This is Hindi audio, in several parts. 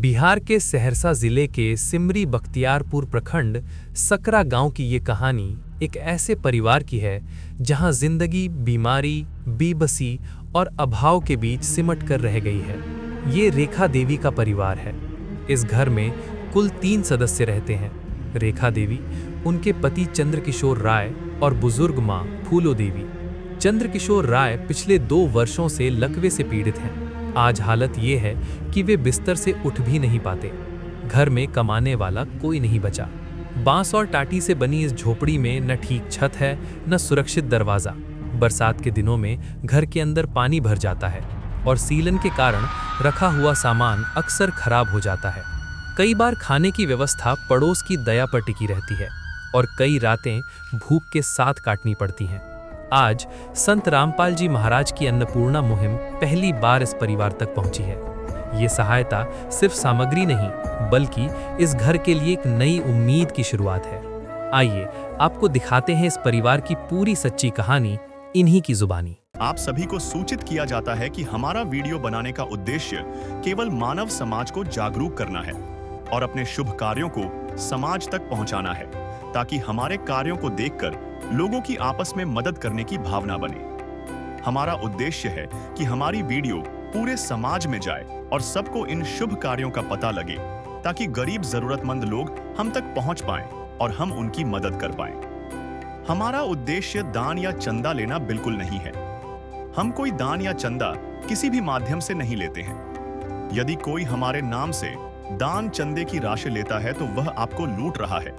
बिहार के सहरसा जिले के सिमरी बख्तियारपुर प्रखंड सकरा गांव की ये कहानी एक ऐसे परिवार की है जहां जिंदगी बीमारी, बेबसी और अभाव के बीच सिमट कर रह गई है। ये रेखा देवी का परिवार है। इस घर में कुल 3 सदस्य रहते हैं। रेखा देवी, उनके पति चंद्रकिशोर राय और बुजुर्ग मां फूलो देवी। चंद्रकिशोर राय पिछले 2 वर्षों से लकवे से पीड़ित हैं। आज हालत ये है कि वे बिस्तर से उठ भी नहीं पाते। घर में कमाने वाला कोई नहीं बचा। बांस और टाटी से बनी इस झोपड़ी में न ठीक छत है, न सुरक्षित दरवाजा। बरसात के दिनों में घर के अंदर पानी भर जाता है और सीलन के कारण रखा हुआ सामान अक्सर खराब हो जाता है। कई बार खाने की व्यवस्था पड़ोस की दया पर टिकी रहती है और कई रातें भूख के साथ काटनी पड़ती हैं। आज संत रामपाल जी महाराज की अन्नपूर्णा मुहिम पहली बार इस परिवार तक पहुंची है। ये सहायता सिर्फ सामग्री नहीं, बल्कि इस घर के लिए एक नई उम्मीद की शुरुआत है। आइए आपको दिखाते हैं इस परिवार की पूरी सच्ची कहानी इन्हीं की जुबानी। आप सभी को सूचित किया जाता है कि हमारा वीडियो बनाने का उद्देश्य केवल मानव समाज को जागरूक करना है और अपने शुभ कार्यों को समाज तक पहुंचाना है, ताकि हमारे कार्यों को देखकर लोगों की आपस में मदद करने की भावना बने। हमारा उद्देश्य है कि हमारी वीडियो पूरे समाज में जाए और सबको इन शुभ कार्यों का पता लगे, ताकि गरीब जरूरतमंद लोग हम तक पहुंच पाएं और हम उनकी मदद कर पाएं। हमारा उद्देश्य दान या चंदा लेना बिल्कुल नहीं है। हम कोई दान या चंदा किसी भी माध्यम से नहीं लेते हैं। यदि कोई हमारे नाम से दान चंदे की राशि लेता है तो वह आपको लूट रहा है।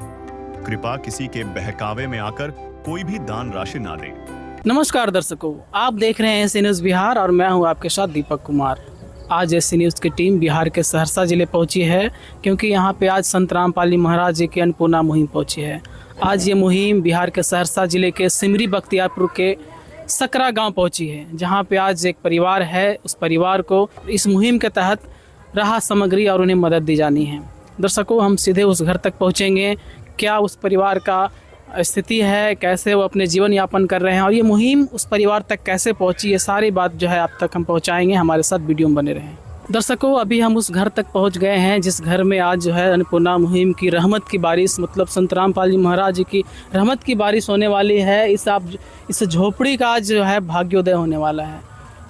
कृपया किसी के बहकावे में आकर कोई भी दान राशि ना दें। नमस्कार दर्शकों, आप देख रहे हैं एस न्यूज़ बिहार और मैं हूं आपके साथ दीपक कुमार। आज एस न्यूज़ की टीम बिहार के सहरसा जिले पहुंची है, क्योंकि यहां पे आज संत रामपाल जी महाराज जी की अन्नपूर्णा मुहिम पहुंची है। आज ये मुहिम बिहार के सहरसा जिले के सिमरी बख्तियारपुर के सकरा गांव पहुंची है, जहां पे आज एक परिवार है। उस परिवार को इस मुहिम के तहत राहत सामग्री और उन्हें मदद दी जानी है। दर्शकों, हम सीधे उस घर तक पहुँचेंगे। क्या उस परिवार का स्थिति है, कैसे वो अपने जीवन यापन कर रहे हैं और ये मुहिम उस परिवार तक कैसे पहुंची, ये सारी बात जो है आप तक हम पहुंचाएंगे। हमारे साथ वीडियो में बने रहें। दर्शकों, अभी हम उस घर तक पहुंच गए हैं जिस घर में आज जो है अन्नपूर्णा मुहिम की रहमत की बारिश, मतलब संत रामपाल जी महाराज जी की रहमत की बारिश होने वाली है। इस झोपड़ी का आज जो है भाग्योदय होने वाला है।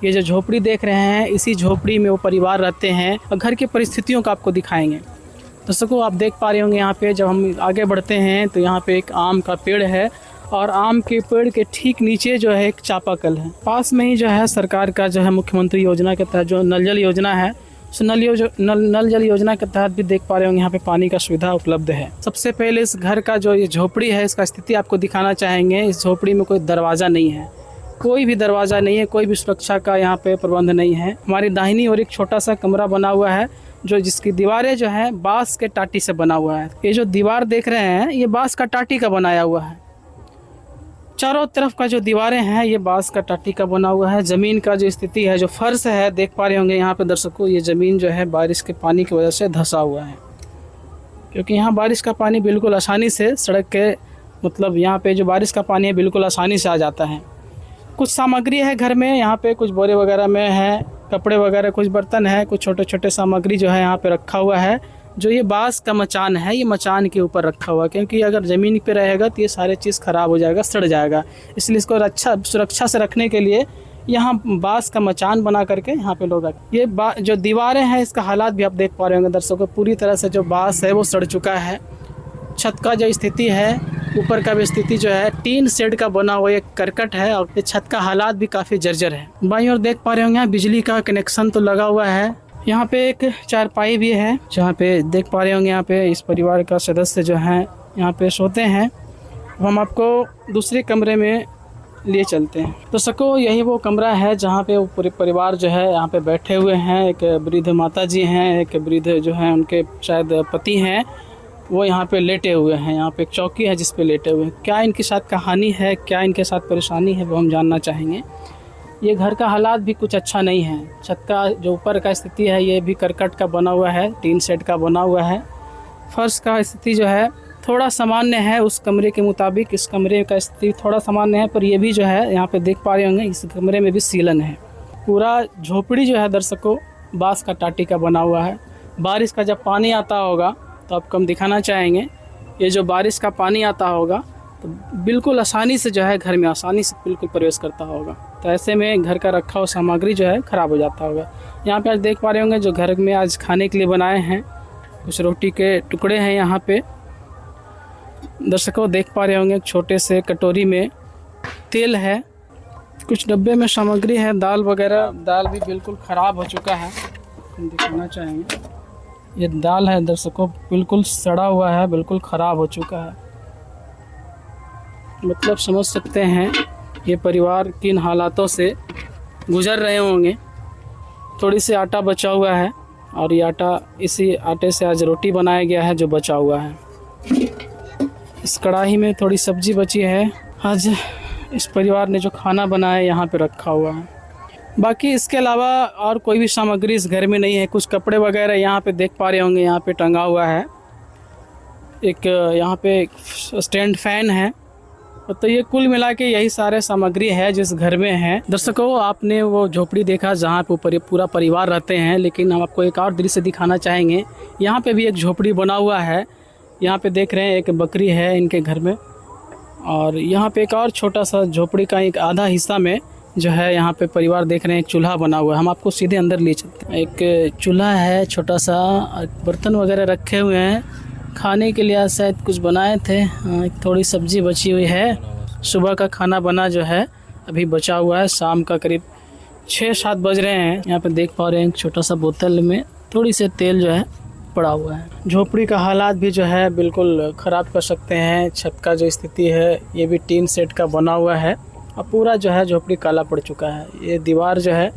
ये जो झोपड़ी देख रहे हैं, इसी झोपड़ी में वो परिवार रहते हैं और घर की परिस्थितियों को आपको दिखाएंगे। दर्शकों, आप देख पा रहे होंगे यहाँ पे जब हम आगे बढ़ते हैं तो यहाँ पे एक आम का पेड़ है और आम के पेड़ के ठीक नीचे जो है एक चापाकल है। पास में ही जो है सरकार का जो है मुख्यमंत्री योजना के तहत जो नल जल योजना है, उस नल जल योजना के तहत भी देख पा रहे होंगे यहाँ पे पानी का सुविधा उपलब्ध है। सबसे पहले इस घर का जो ये झोपड़ी है, इसका स्थिति आपको दिखाना चाहेंगे। इस झोपड़ी में कोई दरवाज़ा नहीं है, कोई भी दरवाज़ा नहीं है, कोई भी सुरक्षा का यहाँ पे प्रबंध नहीं है। हमारी दाहिनी ओर एक छोटा सा कमरा बना हुआ है, जो जिसकी दीवारें जो है बांस के टाटी से बना हुआ है। ये जो दीवार देख रहे हैं, ये बांस का टाटी का बनाया हुआ है। चारों तरफ का जो दीवारें हैं, ये बांस का टाटी का बना हुआ है। ज़मीन का जो स्थिति है, जो फर्श है, देख पा रहे होंगे यहाँ पे दर्शकों, ये ज़मीन जो है बारिश के पानी की वजह से धंसा हुआ है, क्योंकि यहाँ बारिश का पानी बिल्कुल आसानी से सड़क के, मतलब यहाँ पे जो बारिश का पानी है बिल्कुल आसानी से आ जाता है। कुछ सामग्री है घर में, यहाँ पे कुछ बोरे वगैरह में है, कपड़े वगैरह, कुछ बर्तन है, कुछ छोटे छोटे सामग्री जो है यहाँ पे रखा हुआ है। जो ये बांस का मचान है, ये मचान के ऊपर रखा हुआ है, क्योंकि अगर ज़मीन पे रहेगा तो ये सारे चीज़ ख़राब हो जाएगा, सड़ जाएगा। इसलिए इसको सुरक्षा से रखने के लिए यहाँ बांस का मचान बना करके यहाँ पे लोग रखें। ये जो दीवारें हैं, इसका हालात भी आप देख पा रहे होंगे दर्शकों। पूरी तरह से जो बांस है वो सड़ चुका है। छत का जो स्थिति है, ऊपर का भी स्थिति जो है टीन शेड का बना हुआ एक करकट है और ये छत का हालात भी काफ़ी जर्जर है। बाईं ओर देख पा रहे होंगे बिजली का कनेक्शन तो लगा हुआ है। यहाँ पे एक चारपाई भी है, जहाँ पे देख पा रहे होंगे यहाँ पे इस परिवार का सदस्य जो है यहाँ पे सोते हैं। हम आपको दूसरे कमरे में लिए चलते हैं। तो सको, यही वो कमरा है जहाँ पे वो पूरे परिवार जो है यहाँ पे बैठे हुए हैं। एक वृद्ध माता जी हैं, एक वृद्ध जो है उनके शायद पति हैं, वो यहाँ पे लेटे हुए हैं। यहाँ पे एक चौकी है जिस पे लेटे हुए हैं। क्या इनके साथ कहानी है, क्या इनके साथ परेशानी है, वो हम जानना चाहेंगे। ये घर का हालात भी कुछ अच्छा नहीं है। छत का जो ऊपर का स्थिति है, ये भी करकट का बना हुआ है, टीन शेड का बना हुआ है। फर्श का स्थिति जो है थोड़ा सामान्य है उस कमरे के मुताबिक। इस कमरे का स्थिति थोड़ा सामान्य है, पर ये भी जो है यहाँ पे देख पा रहे होंगे इस कमरे में भी सीलन है। पूरा झोपड़ी जो है दर्शकों बांस का टाटी का बना हुआ है। बारिश का जब पानी आता होगा तो आपको हम दिखाना चाहेंगे। ये जो बारिश का पानी आता होगा तो बिल्कुल आसानी से जो है घर में आसानी से बिल्कुल प्रवेश करता होगा। तो ऐसे में घर का रखा हुआ सामग्री जो है ख़राब हो जाता होगा। यहाँ पे आज देख पा रहे होंगे जो घर में आज खाने के लिए बनाए हैं, कुछ रोटी के टुकड़े हैं। यहाँ पे दर्शकों देख पा रहे होंगे एक छोटे से कटोरी में तेल है, कुछ डब्बे में सामग्री है, दाल वगैरह। दाल भी बिल्कुल ख़राब हो चुका है, हम दिखाना चाहेंगे। ये दाल है दर्शकों, बिल्कुल सड़ा हुआ है, बिल्कुल ख़राब हो चुका है। मतलब समझ सकते हैं ये परिवार किन हालातों से गुजर रहे होंगे। थोड़ी सी आटा बचा हुआ है और ये आटा, इसी आटे से आज रोटी बनाया गया है जो बचा हुआ है। इस कढ़ाई में थोड़ी सब्जी बची है, आज इस परिवार ने जो खाना बनाया यहाँ पे रखा हुआ है। बाकी इसके अलावा और कोई भी सामग्री इस घर में नहीं है। कुछ कपड़े वगैरह यहाँ पे देख पा रहे होंगे, यहाँ पे टंगा हुआ है। एक यहाँ पे एक स्टैंड फैन है। तो ये कुल मिला के यही सारे सामग्री है जिस घर में है। दर्शकों आपने वो झोपड़ी देखा जहाँ पे पूरा परिवार रहते हैं, लेकिन हम आपको एक और दृश्य दिखाना चाहेंगे। यहाँ पे भी एक झोपड़ी बना हुआ है। यहाँ पे देख रहे हैं एक बकरी है इनके घर में, और यहाँ पे एक और छोटा सा झोपड़ी का एक आधा हिस्सा में जो है यहाँ पे परिवार देख रहे हैं एक चूल्हा बना हुआ है। हम आपको सीधे अंदर ले चलते हैं। एक चूल्हा है छोटा सा, बर्तन वगैरह रखे हुए हैं खाने के लिए, शायद कुछ बनाए थे। एक थोड़ी सब्जी बची हुई है, सुबह का खाना बना जो है अभी बचा हुआ है। शाम का करीब 6-7 बज रहे हैं। यहाँ पे देख पा रहे हैं एक छोटा सा बोतल में थोड़ी से तेल जो है पड़ा हुआ है। झोपड़ी का हालात भी जो है बिल्कुल ख़राब कर सकते हैं। छत का जो स्थिति है ये भी टीन सेट का बना हुआ है और पूरा जो है झोपड़ी काला पड़ चुका है। ये दीवार जो है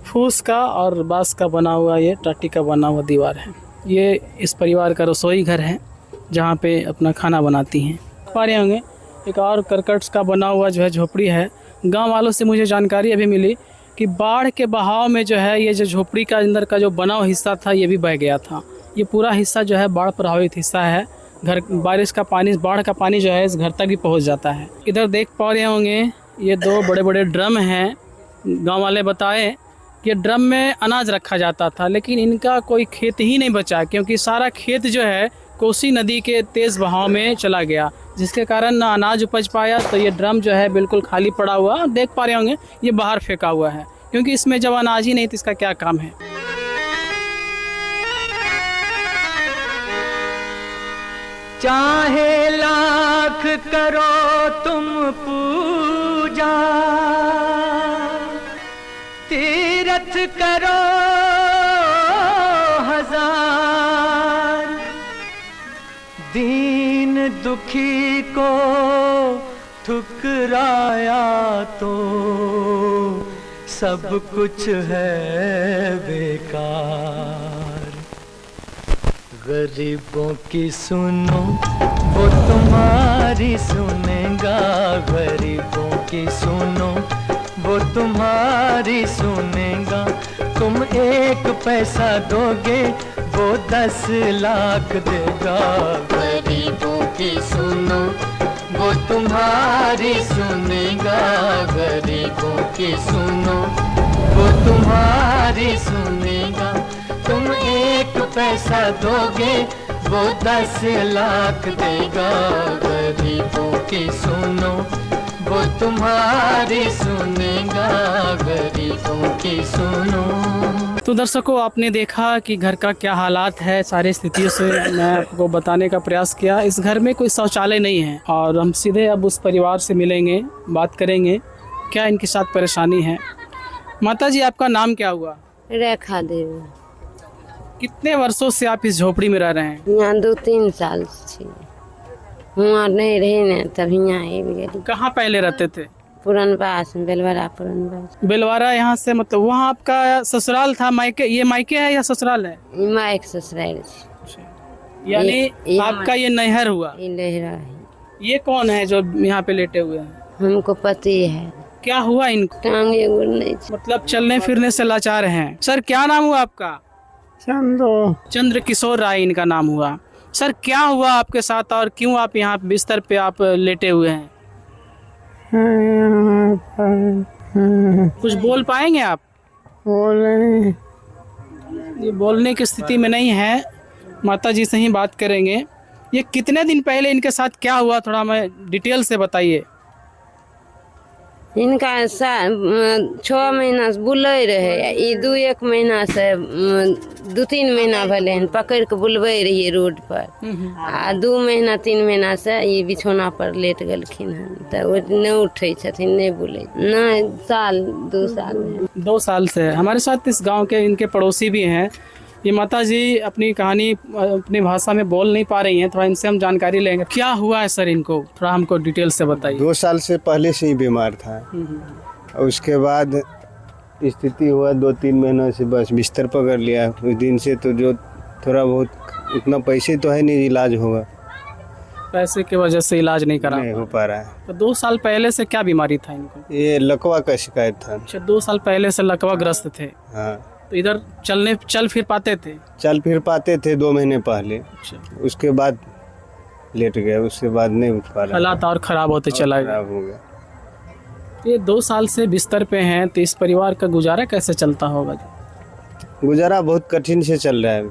फूस का और बांस का बना हुआ, ये टाटी का बना हुआ दीवार है। ये इस परिवार का रसोई घर है जहाँ पे अपना खाना बनाती हैं। पा रहे होंगे एक और करकट का बना हुआ जो है झोपड़ी है। गांव वालों से मुझे जानकारी अभी मिली कि बाढ़ के बहाव में जो है ये जो झोपड़ी का अंदर का जो बना हुआ हिस्सा था ये भी बह गया था। ये पूरा हिस्सा जो है बाढ़ प्रभावित हिस्सा है। घर बारिश का पानी, बाढ़ का पानी जो है इस घर तक भी पहुंच जाता है। इधर देख पा रहे होंगे ये 2 बड़े बड़े ड्रम हैं। गांव वाले बताए कि ये ड्रम में अनाज रखा जाता था, लेकिन इनका कोई खेत ही नहीं बचा क्योंकि सारा खेत जो है कोसी नदी के तेज़ बहाव में चला गया, जिसके कारण ना अनाज उपज पाया। तो ये ड्रम जो है बिल्कुल खाली पड़ा हुआ, देख पा रहे होंगे ये बाहर फेंका हुआ है क्योंकि इसमें जब अनाज ही नहीं तो इसका क्या काम है। चाहे लाख करो तुम पूजा, तीरथ करो हजार, दीन दुखी को ठुकराया तो सब कुछ है बेकार। गरीबों की सुनो वो तुम्हारी सुनेगा, गरीबों की सुनो वो तुम्हारी सुनेगा। तुम 1 पैसा दोगे वो 10 लाख देगा। गरीबों की सुनो वो तुम्हारी सुनेगा, गरीबों की सुनो वो तुम्हारी सुनेगा। तुम 1 पैसा दोगे वो 10 लाख देगा। गरीबों की सुनो वो तुम्हारी सुनेगा, गरीबों की सुनो। तो दर्शकों आपने देखा कि घर का क्या हालात है। सारी स्थितियों से मैं आपको बताने का प्रयास किया। इस घर में कोई शौचालय नहीं है और हम सीधे अब उस परिवार से मिलेंगे, बात करेंगे क्या इनके साथ परेशानी है। माता जी आपका नाम क्या हुआ? रेखा देवी। कितने वर्षों से आप इस झोपड़ी में रह रहे हैं? यहाँ 2-3 साल से हुआ नहीं रहे न, तब यहाँ आबि गेली। कहाँ पहले रहते थे? पुरनपास, बेलवाड़ा पुरनपास। बेलवाड़ा यहाँ से, मतलब वहाँ आपका ससुराल था? मायके, ये मायके है या ससुराल है? मायक ससुराल छै। यानी आपका ये नैहर हुआ। ये लहरा है। ये कौन है जो यहाँ पे लेटे हुए हैं? हमको पति है। क्या हुआ इनको? टांगे गुड़ नहीं छै। मतलब चलने फिरने से लाचार हैं। सर क्या नाम हुआ आपका? चंद्र किशोर राय इनका नाम हुआ। सर क्या हुआ आपके साथ और क्यों आप यहाँ बिस्तर पे आप लेटे हुए हैं? कुछ बोल पाएंगे आप? ये बोलने की स्थिति में नहीं है, माता जी से ही बात करेंगे। ये कितने दिन पहले इनके साथ क्या हुआ, थोड़ा हमें डिटेल से बताइए। इनका 6 महीना से बुलै रहे, ई 2-1 महीना से 2-3 महीना भले हन पकड़ के बुलबै रहिए रोड पर, आ 2 महीना 3 महीना से ई बिछौना पर लेट गेलखिन हन, तो नहीं उठै छथिन, नहीं बुलै, नहीं 2 साल 2 साल से। हमारे साथ इस गांव के इनके पड़ोसी भी हैं। ये माता जी अपनी कहानी अपनी भाषा में बोल नहीं पा रही हैं, थोड़ा इनसे हम जानकारी लेंगे। क्या हुआ है सर इनको, थोड़ा हमको डिटेल से बताइए। 2 साल से पहले से ही बीमार था, और उसके बाद स्थिति हुआ 2-3 महीनों से बस बिस्तर पकड़ लिया। उस दिन से तो जो थोड़ा बहुत उतना पैसे तो है नहीं, इलाज होगा, पैसे की वजह से इलाज नहीं करा, नहीं हो पा रहा है। तो 2 साल पहले से क्या बीमारी था इनको? ये लकवा का शिकायत था। अच्छा, 2 साल पहले से लकवा ग्रस्त थे। हाँ, तो इधर चल फिर पाते थे? चल फिर पाते थे 2 महीने पहले, अच्छा, उसके बाद लेट गया, उसके बाद नहीं उठ पा रहा, हालात और ख़राब होते चला गया। खराब हो गया। ये 2 साल से बिस्तर पे हैं, तो इस परिवार का गुजारा कैसे चलता होगा? गुजारा बहुत कठिन से चल रहा है,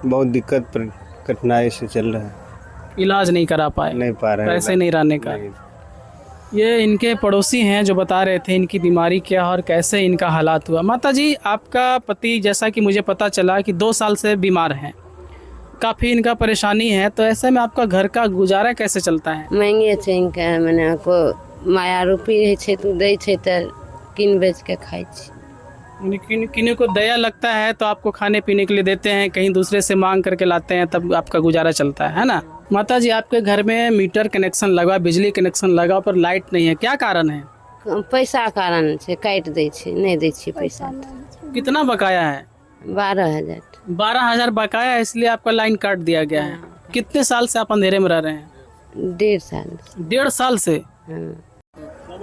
बहुत दिक्कत पर कठिनाई से चल रहा है, इलाज नहीं करा पाए, नहीं पा रहा है, पैसे नहीं रहने का। नहीं। ये इनके पड़ोसी हैं जो बता रहे थे इनकी बीमारी क्या और कैसे इनका हालात हुआ। माता जी, आपका पति जैसा कि मुझे पता चला कि 2 साल से बीमार हैं, काफ़ी इनका परेशानी है, तो ऐसे में आपका घर का गुजारा कैसे चलता है? महंगे छै इनका, मने को माया रूपी रहे छै तो दै छै तो किन बेच के खाइ छी। किन्हीं को दया लगता है तो आपको खाने पीने के लिए देते हैं, कहीं दूसरे से मांग करके लाते हैं, तब आपका गुजारा चलता है ना। माता जी, आपके घर में मीटर कनेक्शन लगा, बिजली कनेक्शन लगा, पर लाइट नहीं है, क्या कारण है? पैसा कारण छै, काटि दै छै, नहीं दै छी पैसा। कितना बकाया है? 12,000। 12,000 बकाया है, इसलिए आपका लाइन काट दिया गया है। कितने साल से आप अंधेरे में रह रहे हैं? 1.5 साल। 1.5 साल से।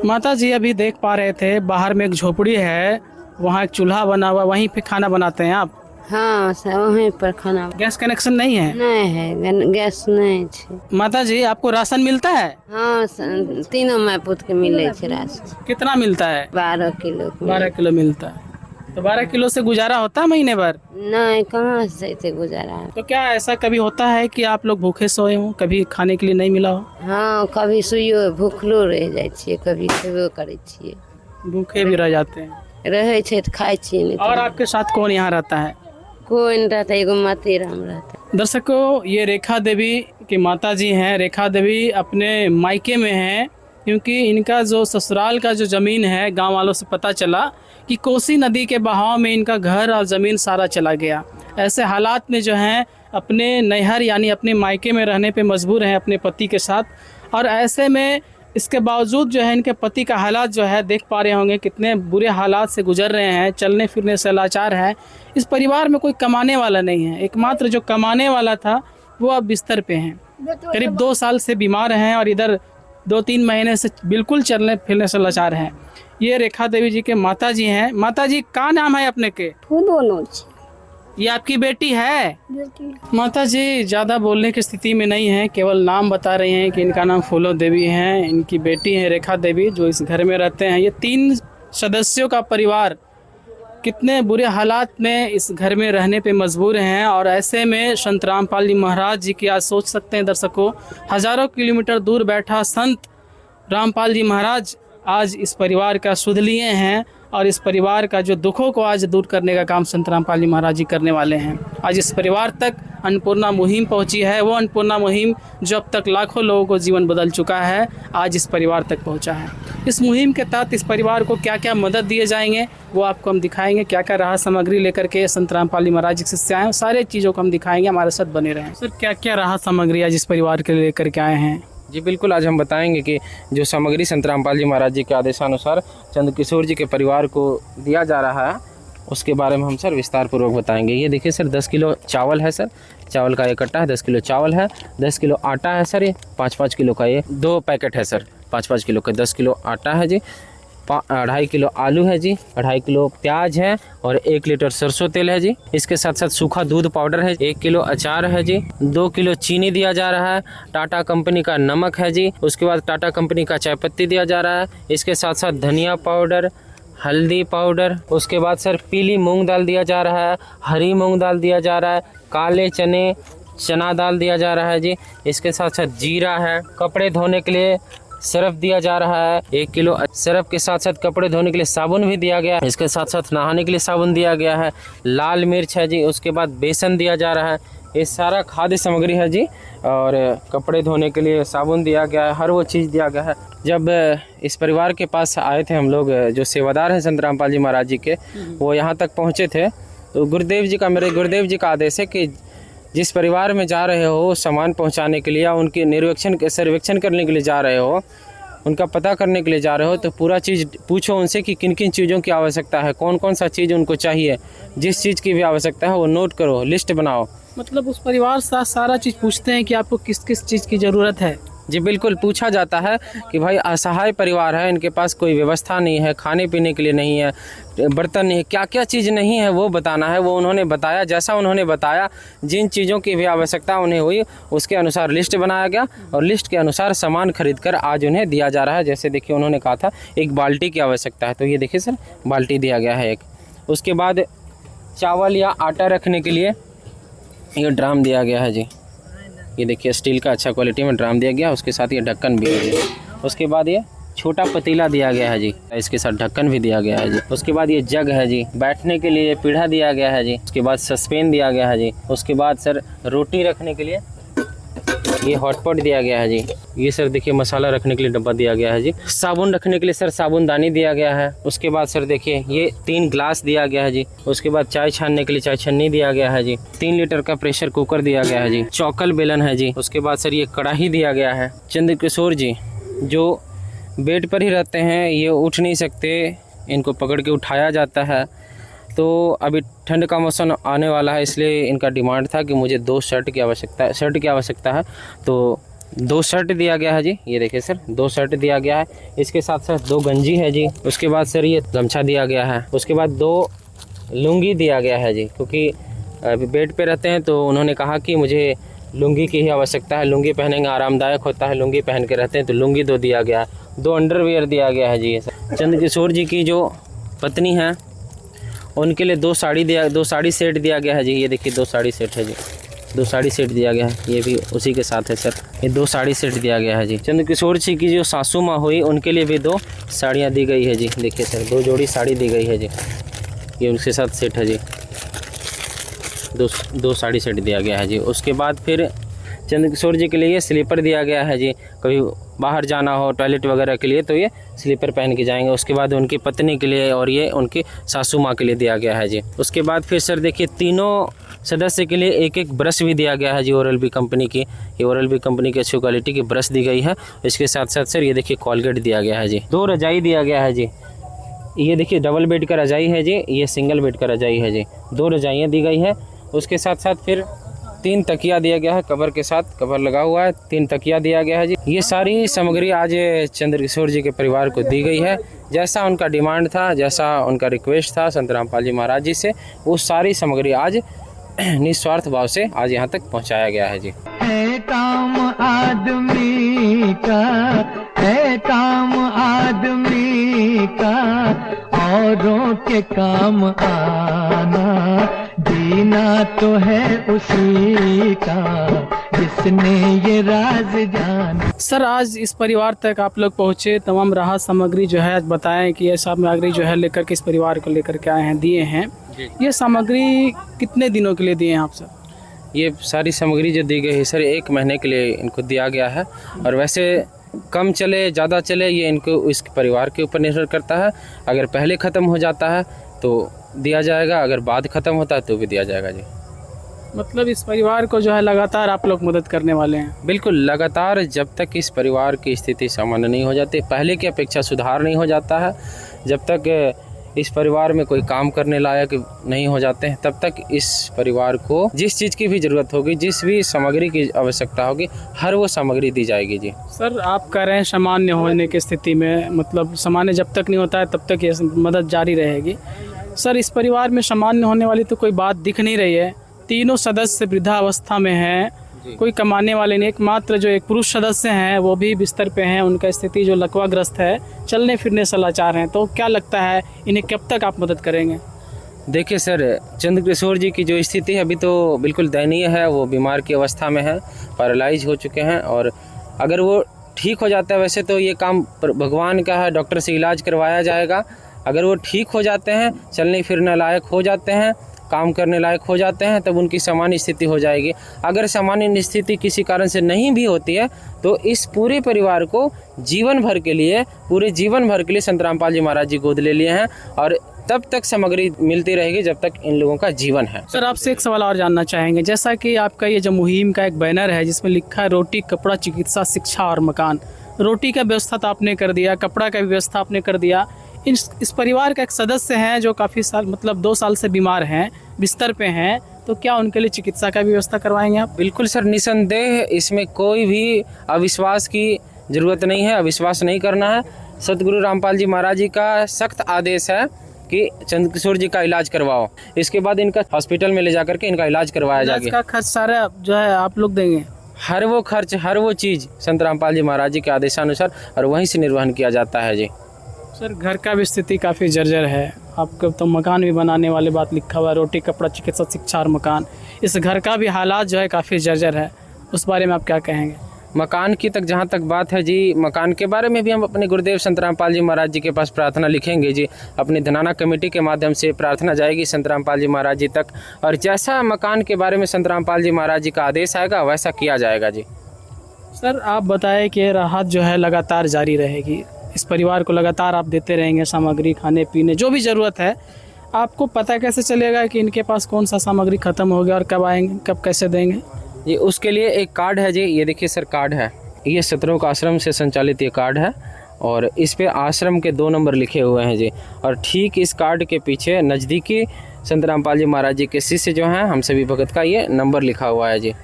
माता जी, अभी देख पा रहे थे बाहर में एक झोपड़ी है, वहाँ एक चूल्हा बना हुआ, वहीं पे खाना बनाते हैं आप? हाँ सर, वहीं पर खाना। गैस कनेक्शन नहीं है? नहीं है, गैस नहीं है। माता जी, आपको राशन मिलता है? हाँ, तीनों माय पुत के मिले छै राशन। कितना मिलता है? 12 किलो। 12 किलो मिलता है। तो 12 किलो से गुजारा होता है महीने भर? नहीं, कहाँ से थे गुजारा। तो क्या ऐसा कभी होता है कि आप लोग भूखे सोए हो, कभी खाने के लिए नहीं मिला हो? हाँ, कभी सुइयो भूखलो रह जाइ छियै, कभी खेबो करै छियै, भूखे भी रह जाते हैं। रहे छै तो खाइ छियै, नहीं और आपके साथ कौन यहाँ रहता है? कोई नहीं रहता, एगो माते राम रहता। दर्शकों, ये रेखा देवी की माता जी हैं। रेखा देवी अपने मायके में हैं, क्योंकि इनका जो ससुराल का जो ज़मीन है, गांव वालों से पता चला कि कोसी नदी के बहाव में इनका घर और ज़मीन सारा चला गया। ऐसे हालात में जो हैं अपने नैहर यानी अपने मायके में रहने पे मजबूर हैं अपने पति के साथ, और ऐसे में इसके बावजूद जो है इनके पति का हालात जो है देख पा रहे होंगे कितने बुरे हालात से गुजर रहे हैं, चलने फिरने से लाचार हैं। इस परिवार में कोई कमाने वाला नहीं है, एकमात्र जो कमाने वाला था वो अब बिस्तर पे हैं, करीब 2 साल से बीमार हैं, और इधर 2-3 महीने से बिल्कुल चलने फिरने से लाचार हैं। ये रेखा देवी जी के माता जी हैं। माता जी, का नाम है अपने के? ये आपकी बेटी है? माता जी ज़्यादा बोलने की स्थिति में नहीं है, केवल नाम बता रही हैं कि इनका नाम फूलो देवी है, इनकी बेटी है रेखा देवी, जो इस घर में रहते हैं। ये 3 सदस्यों का परिवार कितने बुरे हालात में इस घर में रहने पे मजबूर हैं, और ऐसे में संत रामपाल जी महाराज जी की आज सोच सकते हैं दर्शकों, हज़ारों किलोमीटर दूर बैठा संत रामपाल जी महाराज आज इस परिवार का सुध लिए हैं, और इस परिवार का जो दुखों को आज दूर करने का काम संत रामपाल जी महाराज जी करने वाले हैं। आज इस परिवार तक अन्नपूर्णा मुहिम पहुंची है, वो अन्नपूर्णा मुहिम जो अब तक लाखों लोगों को जीवन बदल चुका है, आज इस परिवार तक पहुंचा है। इस मुहिम के तहत इस परिवार को क्या क्या मदद दिए जाएंगे वो आपको हम दिखाएंगे, क्या क्या राहत सामग्री लेकर के संत रामपाल जी महाराज जी से आए हैं, सारे चीज़ों को हम दिखाएंगे, हमारे साथ बने रहें। सर, क्या क्या राहत सामग्री आज इस परिवार के लिए लेकर के आए हैं? जी बिल्कुल, आज हम बताएंगे कि जो सामग्री संत रामपाल जी महाराज जी के आदेशानुसार चंद्रकिशोर जी के परिवार को दिया जा रहा है, उसके बारे में हम सर विस्तार पूर्वक बताएंगे। ये देखिए सर, 10 किलो चावल है सर, चावल का एक कट्टा है, 10 किलो चावल है, 10 किलो आटा है सर, ये 5-5 किलो का ये 2 पैकेट है सर, 5-5 किलो का 10 किलो आटा है जी, 2.5 किलो आलू है जी, 2.5 किलो प्याज है, और 1 लीटर सरसों तेल है जी। इसके साथ साथ सूखा दूध पाउडर है, 1 किलो अचार है जी, 2 किलो चीनी दिया जा रहा है, टाटा कंपनी का नमक है जी, उसके बाद टाटा कंपनी का चाय पत्ती दिया जा रहा है। इसके साथ साथ धनिया पाउडर, हल्दी पाउडर, उसके बाद सर पीली मूंग दाल दिया जा रहा है, हरी मूंग दाल दिया जा रहा है, काले चने चना दाल दिया जा रहा है जी। इसके साथ साथ जीरा है, कपड़े धोने के लिए सर्फ दिया जा रहा है 1 किलो। सर्फ के साथ साथ कपड़े धोने के लिए साबुन भी दिया गया है। इसके साथ साथ नहाने के लिए साबुन दिया गया है। लाल मिर्च है जी, उसके बाद बेसन दिया जा रहा है। ये सारा खाद्य सामग्री है जी। और कपड़े धोने के लिए साबुन दिया गया है, हर वो चीज़ दिया गया है। जब इस परिवार के पास आए थे हम लोग, जो सेवादार हैं संत रामपाल जी महाराज जी के, वो यहाँ तक पहुँचे थे, तो मेरे गुरुदेव जी का आदेश है कि जिस परिवार में जा रहे हो सामान पहुंचाने के लिए या उनके सर्वेक्षण करने के लिए जा रहे हो, उनका पता करने के लिए जा रहे हो, तो पूरा चीज़ पूछो उनसे कि किन किन चीज़ों की आवश्यकता है, कौन कौन सा चीज़ उनको चाहिए। जिस चीज़ की भी आवश्यकता है वो नोट करो, लिस्ट बनाओ। मतलब उस परिवार से सारा चीज़ पूछते हैं कि आपको किस किस चीज़ की ज़रूरत है। जी बिल्कुल, पूछा जाता है कि भाई असहाय परिवार है, इनके पास कोई व्यवस्था नहीं है, खाने पीने के लिए नहीं है, बर्तन नहीं है, क्या क्या चीज़ नहीं है वो बताना है। वो उन्होंने बताया, जैसा उन्होंने बताया, जिन चीज़ों की भी आवश्यकता उन्हें हुई उसके अनुसार लिस्ट बनाया गया और लिस्ट के अनुसार सामान खरीद कर आज उन्हें दिया जा रहा है। जैसे देखिए उन्होंने कहा था 1 बाल्टी की आवश्यकता है, तो ये देखिए सर बाल्टी दिया गया है 1। उसके बाद चावल या आटा रखने के लिए ये ड्राम दिया गया है जी। ये देखिए स्टील का अच्छा क्वालिटी में ड्राम दिया गया, उसके साथ ये ढक्कन भी है जी। उसके बाद ये छोटा पतीला दिया गया है जी, इसके साथ ढक्कन भी दिया गया है जी। उसके बाद ये जग है जी, बैठने के लिए पीढ़ा दिया गया है जी। उसके बाद सस्पेन दिया गया है जी। उसके बाद सर रोटी रखने के लिए ये हॉटपॉट दिया गया है जी। ये सर देखिए मसाला रखने के लिए डब्बा दिया गया है जी। साबुन रखने के लिए सर साबुनदानी दिया गया है। उसके बाद सर देखिए ये 3 ग्लास दिया गया है जी। उसके बाद चाय छानने के लिए चाय छन्नी दिया गया है जी। 3 लीटर का प्रेशर कुकर दिया गया है जी। चौकल बेलन है जी। उसके बाद सर ये कढ़ाई दिया गया है। चंद्रकिशोर जी जो बेड पर ही रहते हैं, ये उठ नहीं सकते, इनको पकड़ के उठाया जाता है। तो अभी ठंड का मौसम आने वाला है, इसलिए इनका डिमांड था कि मुझे 2 शर्ट की आवश्यकता है, तो 2 शर्ट दिया गया है जी। ये देखिए सर 2 शर्ट दिया गया है। इसके साथ साथ 2 गंजी है जी। उसके बाद सर ये गमछा दिया गया है। उसके बाद 2 लुंगी दिया गया है जी, क्योंकि अभी बेड पे रहते हैं तो उन्होंने कहा कि मुझे लुंगी की ही आवश्यकता है, लुंगी पहनेंगे आरामदायक होता है, लुंगी पहन के रहते हैं, तो लुंगी 2 दिया गया है। 2 अंडरवियर दिया गया है जी। चंद्रकिशोर जी की जो पत्नी है उनके लिए 2 साड़ी सेट दिया गया है जी। ये देखिए 2 साड़ी सेट है जी, 2 साड़ी सेट दिया गया है, ये भी उसी के साथ है सर। ये 2 साड़ी सेट दिया गया है जी। चंद्रकिशोर जी की जो सासू माँ हुई उनके लिए भी 2 साड़ियाँ दी गई है जी। देखिए सर 2 जोड़ी साड़ी दी गई है जी, ये उनके साथ सेट है जी। 2 साड़ी सेट दिया गया है जी। उसके बाद फिर चंद्रकिशोर जी के लिए स्लीपर दिया गया है जी, कभी बाहर जाना हो टॉयलेट वगैरह के लिए तो ये स्लीपर पहन के जाएंगे। उसके बाद उनकी पत्नी के लिए और ये उनकी सासू माँ के लिए दिया गया है जी। उसके बाद फिर सर देखिए तीनों सदस्य के लिए एक ब्रश भी दिया गया है जी, ओरल बी कंपनी की। ये ओरल बी कंपनी की अच्छी क्वालिटी की ब्रश दी गई है। इसके साथ साथ सर ये देखिए कॉलगेट दिया गया है जी। 2 रजाई दिया गया है जी। ये देखिए डबल बेड का रजाई है जी, ये सिंगल बेड का रजाई है जी। 2 रजाइयाँ दी गई है। उसके साथ साथ फिर 3 तकिया दिया गया है, कवर के साथ, कवर लगा हुआ है, 3 तकिया दिया गया है जी। ये सारी सामग्री आज चंद्रकिशोर जी के परिवार को दी गई है। जैसा उनका डिमांड था, जैसा उनका रिक्वेस्ट था संत रामपाल जी महाराज जी से, वो सारी सामग्री आज निस्वार्थ भाव से आज यहाँ तक पहुँचाया गया है जी। है काम आदमी का, है काम आदमी का, औरों के काम आना, जीना तो है उसी का जिसने ये राज जाना। सर आज इस परिवार तक आप लोग पहुँचे, तमाम राहत सामग्री जो है आज बताएं कि ये सामग्री जो है लेकर के इस परिवार को लेकर के आए हैं, दिए हैं। ये सामग्री कितने दिनों के लिए दिए हैं आप सर? ये सारी सामग्री जो दी गई है सर 1 महीने के लिए इनको दिया गया है। और वैसे कम चले ज़्यादा चले ये इनको इस परिवार के ऊपर निर्भर करता है। अगर पहले ख़त्म हो जाता है तो दिया जाएगा, अगर बाद ख़त्म होता है तो भी दिया जाएगा जी। मतलब इस परिवार को जो है लगातार आप लोग मदद करने वाले हैं? बिल्कुल, लगातार जब तक इस परिवार की स्थिति सामान्य नहीं हो जाती, पहले की अपेक्षा सुधार नहीं हो जाता है, जब तक इस परिवार में कोई काम करने लायक नहीं हो जाते हैं, तब तक इस परिवार को जिस चीज़ की भी ज़रूरत होगी, जिस भी सामग्री की आवश्यकता होगी, हर वो सामग्री दी जाएगी जी। सर आप कह रहे हैं सामान्य होने की स्थिति में, मतलब सामान्य जब तक नहीं होता है तब तक ये मदद जारी रहेगी। सर इस परिवार में सामान्य होने वाली तो कोई बात दिख नहीं रही है। तीनों सदस्य वृद्धावस्था में हैं कोई कमाने वाले नहीं, एकमात्र जो एक पुरुष सदस्य हैं वो भी बिस्तर पे हैं, उनका स्थिति जो लकवाग्रस्त है, चलने फिरने से लाचार हैं। तो क्या लगता है इन्हें कब तक आप मदद करेंगे? देखिए सर, चंद्रकिशोर जी की जो स्थिति है अभी तो बिल्कुल दयनीय है। वो बीमार की अवस्था में है, पैरालाइज हो चुके हैं, और अगर वो ठीक हो जाता है, वैसे तो ये काम भगवान का है, डॉक्टर से इलाज करवाया जाएगा। अगर वो ठीक हो जाते हैं, चलने फिरने लायक हो जाते हैं, काम करने लायक हो जाते हैं, तब उनकी सामान्य स्थिति हो जाएगी। अगर सामान्य स्थिति किसी कारण से नहीं भी होती है तो इस पूरे परिवार को जीवन भर के लिए, पूरे जीवन भर के लिए संत रामपाल जी महाराज जी गोद ले लिए हैं, और तब तक सामग्री मिलती रहेगी जब तक इन लोगों का जीवन है। सर, आपसे एक सवाल और जानना चाहेंगे। जैसा कि आपका ये जो मुहिम का एक बैनर है जिसमें लिखा है रोटी, कपड़ा, चिकित्सा, शिक्षा और मकान। रोटी का व्यवस्था तो आपने कर दिया, कपड़ा का भी व्यवस्था आपने कर दिया। इस परिवार का एक सदस्य हैं जो काफ़ी साल, मतलब 2 साल से बीमार हैं, बिस्तर पे हैं, तो क्या उनके लिए चिकित्सा का भी व्यवस्था करवाएंगे आप? बिल्कुल सर, निसंदेह इसमें कोई भी अविश्वास की ज़रूरत नहीं है, अविश्वास नहीं करना है। सतगुरु रामपाल जी महाराज जी का सख्त आदेश है कि चंद्रकिशोर जी का इलाज करवाओ। इसके बाद इनका हॉस्पिटल में ले जाकर के इनका इलाज करवाया जाएगा। इसका खर्च सारा जो है आप लोग देंगे? हर वो खर्च, हर वो चीज़ संत रामपाल जी महाराज जी के आदेशानुसार और वहीं से निर्वहन किया जाता है जी। सर, घर का भी स्थिति काफ़ी जर्जर है, आपको तो मकान भी बनाने वाले बात लिखा हुआ है, रोटी, कपड़ा, चिकित्सा, शिक्षा और मकान। इस घर का भी हालात जो है काफ़ी जर्जर है, उस बारे में आप क्या कहेंगे? मकान की तक जहाँ तक बात है जी, मकान के बारे में भी हम अपने गुरुदेव संत रामपाल जी महाराज जी के पास प्रार्थना लिखेंगे जी। अपनी धनाना कमेटी के माध्यम से प्रार्थना जाएगी संत रामपाल जी महाराज जी तक, और जैसा मकान के बारे में संत रामपाल जी महाराज जी का आदेश आएगा वैसा किया जाएगा जी। सर, आप बताएं कि राहत जो है लगातार जारी रहेगी, इस परिवार को लगातार आप देते रहेंगे सामग्री, खाने पीने, जो भी ज़रूरत है। आपको पता कैसे चलेगा कि इनके पास कौन सा सामग्री ख़त्म हो गया और कब आएंगे, कब कैसे देंगे? ये उसके लिए एक कार्ड है जी, ये देखिए सर, कार्ड है, ये सतरों आश्रम से संचालित ये कार्ड है, और इस पे आश्रम के 2 नंबर लिखे हुए हैं जी। और ठीक इस कार्ड के पीछे नज़दीकी संत रामपाल जी महाराज जी के शिष्य जो हैं हम सभी भगत का ये नंबर लिखा हुआ है जी।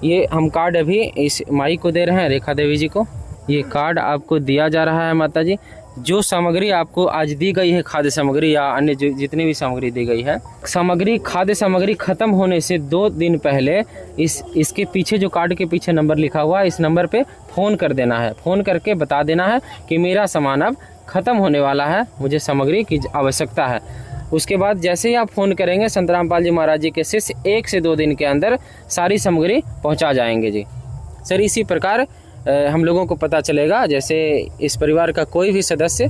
ये हम कार्ड अभी इस माई को दे रहे हैं, रेखा देवी जी को। ये कार्ड आपको दिया जा रहा है माता जी। जो सामग्री आपको आज दी गई है, खाद्य सामग्री या अन्य जितनी भी सामग्री दी गई है, खाद्य सामग्री खत्म होने से 2 दिन पहले इसके पीछे जो कार्ड के पीछे नंबर लिखा हुआ है, इस नंबर पे फ़ोन कर देना है। फ़ोन करके बता देना है कि मेरा सामान अब ख़त्म होने वाला है, मुझे सामग्री की आवश्यकता है। उसके बाद जैसे ही आप फ़ोन करेंगे, संत रामपाल जी महाराज जी के शिष्य 1 से 2 दिन के अंदर सारी सामग्री पहुँचा जाएंगे जी। सर, इसी प्रकार हम लोगों को पता चलेगा, जैसे इस परिवार का कोई भी सदस्य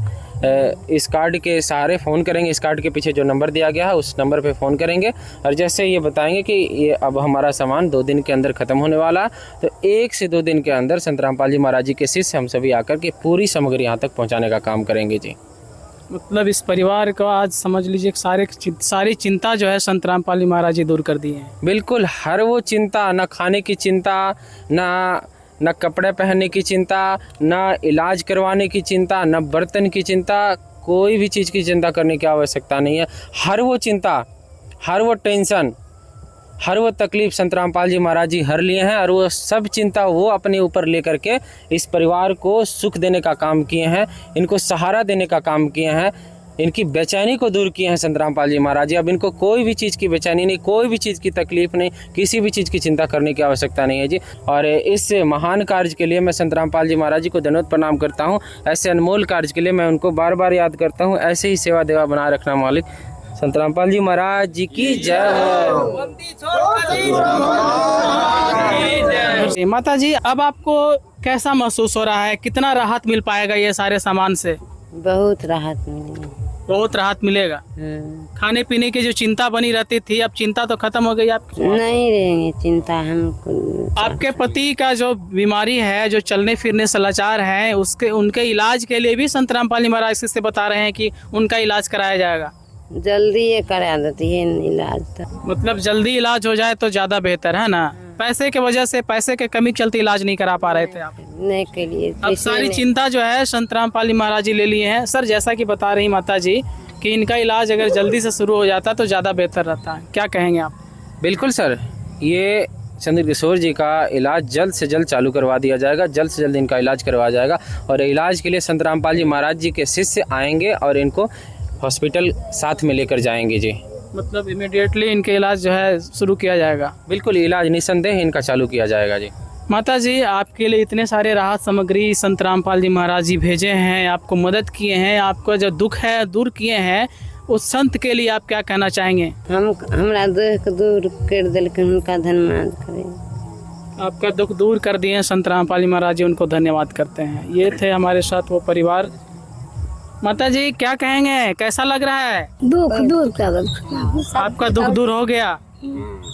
इस कार्ड के सहारे फ़ोन करेंगे, इस कार्ड के पीछे जो नंबर दिया गया है उस नंबर पे फ़ोन करेंगे, और जैसे ये बताएंगे कि ये अब हमारा सामान 2 दिन के अंदर ख़त्म होने वाला है, तो 1 से 2 दिन के अंदर संत रामपाल जी महाराज जी के शिष्य हम सभी आकर के पूरी सामग्री यहाँ तक पहुँचाने का काम करेंगे जी। मतलब इस परिवार को आज समझ लीजिए सारी चिंता जो है संत रामपाल जी महाराज जी दूर कर दी है। बिल्कुल, हर वो चिंता, ना खाने की चिंता, ना कपड़े पहनने की चिंता, ना इलाज करवाने की चिंता, ना बर्तन की चिंता, कोई भी चीज़ की चिंता करने की आवश्यकता नहीं है। हर वो चिंता, हर वो टेंशन, हर वो तकलीफ़ संत रामपाल जी महाराज जी हर लिए हैं, और वो सब चिंता वो अपने ऊपर लेकर के इस परिवार को सुख देने का काम किए हैं, इनको सहारा देने का काम किए हैं, इनकी बेचैनी को दूर किए हैं संत रामपाल जी महाराज जी। अब इनको कोई भी चीज़ की बेचैनी नहीं, कोई भी चीज़ की तकलीफ नहीं, किसी भी चीज़ की चिंता करने की आवश्यकता नहीं है जी। और इस महान कार्य के लिए मैं संत रामपाल जी महाराज जी को धन्यवाद प्रणाम करता हूँ। ऐसे अनमोल कार्य के लिए मैं उनको बार बार याद करता हूँ। ऐसे ही सेवा देवा बनाए रखना मालिक। संत रामपाल जी महाराज जी की जय हो। माता जी, अब आपको कैसा महसूस हो रहा है? कितना राहत मिल पाएगा ये सारे सामान से? बहुत राहत मिली, बहुत राहत मिलेगा। खाने पीने की जो चिंता बनी रहती थी, अब चिंता तो खत्म हो गई आपकी? नहीं रहेंगे चिंता हमको। आपके पति का जो बीमारी है, जो चलने फिरने से लाचार हैं, उनके इलाज के लिए भी संत रामपाल जी महाराज से बता रहे हैं कि उनका इलाज कराया जाएगा। जल्दी ये करा देती है इलाज, तो मतलब जल्दी इलाज हो जाए तो ज्यादा बेहतर है ना। पैसे के वजह से, पैसे के कमी के चलते इलाज नहीं करा पा रहे थे आप? नहीं के लिए अब सारी चिंता जो है संत रामपाल जी महाराज जी ले लिए हैं। सर, जैसा कि बता रही माता जी कि इनका इलाज अगर जल्दी से शुरू हो जाता तो ज़्यादा बेहतर रहता है, क्या कहेंगे आप? बिल्कुल सर, ये चंद्रकिशोर जी का इलाज जल्द से जल्द चालू करवा दिया जाएगा, जल्द से जल्द इनका इलाज करवाया जाएगा। और इलाज के लिए संत रामपाल जी महाराज जी के शिष्य आएंगे और इनको हॉस्पिटल साथ में लेकर जाएंगे जी। मतलब इमिडिएटली इनके इलाज जो है शुरू किया जाएगा। बिल्कुल, इलाज निसंदेह इनका चालू किया जाएगा जी। माता जी, आपके लिए इतने सारे राहत सामग्री संत रामपाल जी महाराज जी भेजे हैं, आपको मदद किए हैं, आपका जो दुख है दूर किए हैं, उस संत के लिए आप क्या कहना चाहेंगे? हमरा दुख दूर कर दिलखिन, उनका धन्यवाद करें। आपका दुख दूर कर दिए संत रामपाल जी महाराज जी, उनको धन्यवाद करते हैं। ये थे हमारे साथ वो परिवार। माता जी, क्या कहेंगे, कैसा लग रहा है? दुख दूर कर आपका दुख दूर हो गया,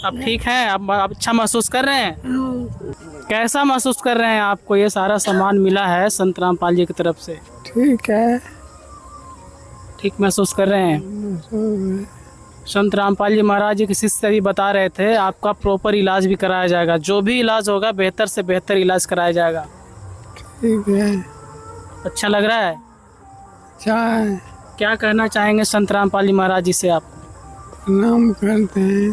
अब ठीक है, अब अच्छा महसूस कर रहे हैं? कैसा महसूस कर रहे हैं? आपको ये सारा सामान मिला है संत रामपाल जी की तरफ से, ठीक है, ठीक महसूस कर रहे हैं? संत रामपाल जी महाराज जी के शिष्य भी बता रहे थे आपका प्रॉपर इलाज भी कराया जाएगा, जो भी इलाज होगा बेहतर से बेहतर इलाज कराया जाएगा। ठीक है, अच्छा लग रहा है? अच्छा है। क्या कहना चाहेंगे संत रामपाल जी महाराज जी से आप? प्रणाम करते हैं।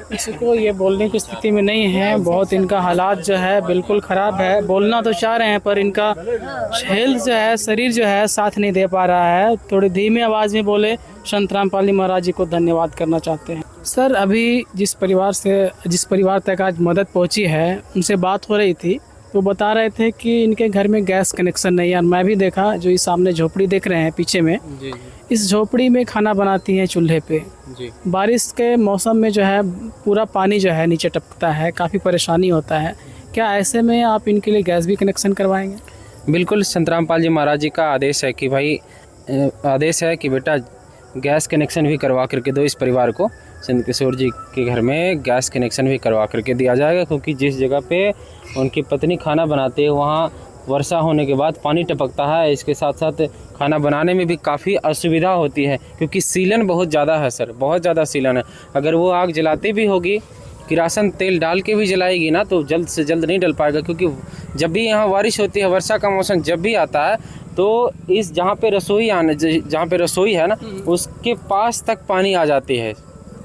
किसी को ये बोलने की स्थिति में नहीं है, बहुत इनका हालात जो है बिल्कुल ख़राब है। बोलना तो चाह रहे हैं पर इनका हेल्थ जो है, शरीर जो है साथ नहीं दे पा रहा है। थोड़ी धीमी आवाज़ में बोले, संत रामपाल जी महाराज जी को धन्यवाद करना चाहते हैं। सर, अभी जिस परिवार तक आज मदद पहुंची है, उनसे बात हो रही थी, तो बता रहे थे कि इनके घर में गैस कनेक्शन नहीं है। और मैं भी देखा, जो इस सामने झोपड़ी देख रहे हैं पीछे में, जी इस झोपड़ी में खाना बनाती हैं चूल्हे पे। जी। बारिश के मौसम में जो है पूरा पानी जो है नीचे टपकता है, काफ़ी परेशानी होता है। क्या ऐसे में आप इनके लिए गैस भी कनेक्शन करवाएंगे? बिल्कुल, संत रामपाल जी महाराज जी का आदेश है कि भाई बेटा गैस कनेक्शन भी करवा करके दो इस परिवार को। संत किशोर जी के घर में गैस कनेक्शन भी करवा करके दिया जाएगा, क्योंकि जिस जगह पे उनकी पत्नी खाना बनाते हैं वहाँ वर्षा होने के बाद पानी टपकता है। इसके साथ साथ खाना बनाने में भी काफ़ी असुविधा होती है, क्योंकि सीलन बहुत ज़्यादा है सर, बहुत ज़्यादा सीलन है। अगर वो आग जलाती भी होगी, किरासन तेल डाल के भी जलाएगी ना, तो जल्द से जल्द नहीं डल पाएगा। क्योंकि जब भी यहाँ बारिश होती है, वर्षा का मौसम जब भी आता है, तो इस जहाँ पे रसोई है ना, उसके पास तक पानी आ जाती है,